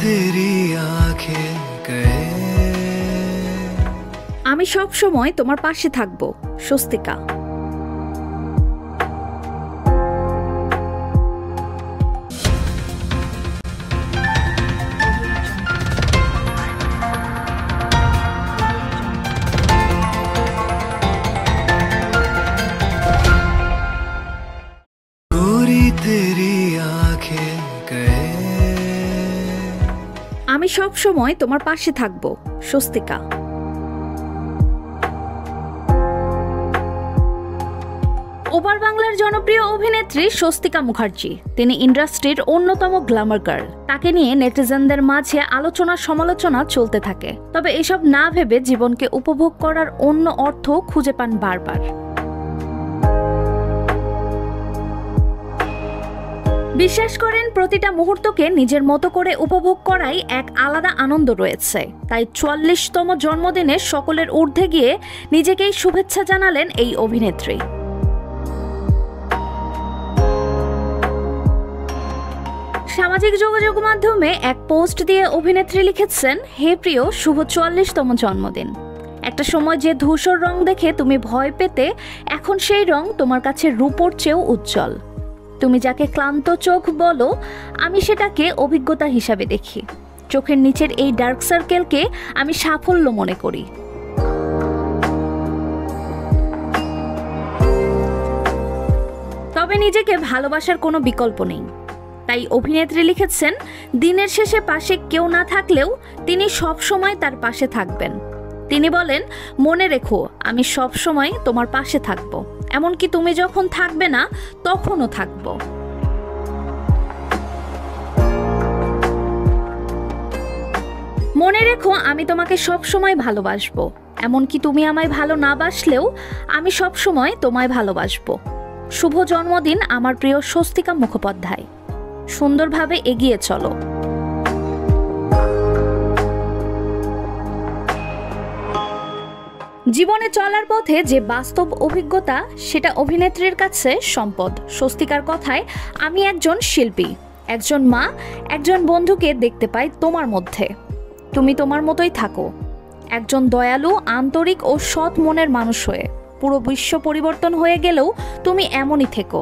तेरी आंखें कहे আমি সব সময় তোমার পাশে থাকবো, স্বস্তিকা। गोरी तेरी आंखें कहे আমি সব সময় তোমার পাশে থাকবো, স্বস্তিকা। ওপার বাংলার জনপ্রিয় অভিনেত্রী স্বস্তিকা মুখার্জি। তিনি ইন্ডাস্ট্রির অন্যতম গ্ল্যামার গার্ল। তাকে নিয়ে নেটিজেনদের মাঝে আলোচনা সমালোচনা চলতে থাকে। তবে এসব না ভেবে জীবনকে উপভোগ করার অন্য অর্থ খুঁজে পান বারবার। বিশ্বাস করেন, প্রতিটা মুহূর্তকে নিজের মতো করে উপভোগ করাই এক আলাদা আনন্দ রয়েছে। তাই ৪৪তম জন্মদিনে সকলের ঊর্ধ্বে গিয়ে নিজেকেই শুভেচ্ছা জানালেন এই অভিনেত্রী। সামাজিক যোগাযোগ মাধ্যমে এক পোস্ট দিয়ে অভিনেত্রী লিখেছেন, হে প্রিয়, শুভ ৪৪তম জন্মদিন। একটা সময় যে ধূসর রং দেখে তুমি ভয় পেতে, এখন সেই রং তোমার কাছে রূপোর চেয়েও উজ্জ্বল। তুমি যাকে ক্লান্ত চোখ বলো, আমি সেটাকে অভিজ্ঞতা হিসাবে দেখি। চোখের নিচের এই ডার্ক সার্কেলকে আমি সাফল্য মনে করি। তবে নিজেকে ভালোবাসার কোনো বিকল্প নেই। তাই অভিনেত্রী লিখেছেন, দিনের শেষে পাশে কেউ না থাকলেও তিনি সব সময় তার পাশে থাকবেন। তিনি বলেন, মনে রেখো, আমি সব সময় তোমার পাশে থাকব, এমনকি তুমি যখন থাকবে না তখনও থাকব। মনে রেখো, আমি তোমাকে সব সময় ভালোবাসবো, এমনকি তুমি আমায় ভালো না বাসলেও আমি সব সময় তোমায় ভালোবাসবো। শুভ জন্মদিন আমার প্রিয় স্বস্তিকা মুখোপাধ্যায়। সুন্দরভাবে এগিয়ে চলো। জীবনে চলার পথে যে বাস্তব অভিজ্ঞতা, সেটা অভিনেত্রীর কাছে সম্পদ। স্বস্তিকার কথায়, আমি একজন শিল্পী, একজন মা, একজন বন্ধুকে দেখতে পাই তোমার মধ্যে। তুমি তোমার মতোই থাকো, একজন দয়ালু, আন্তরিক ও সৎ মনের মানুষ হয়ে। পুরো বিশ্ব পরিবর্তন হয়ে গেলেও তুমি এমনই থেকো।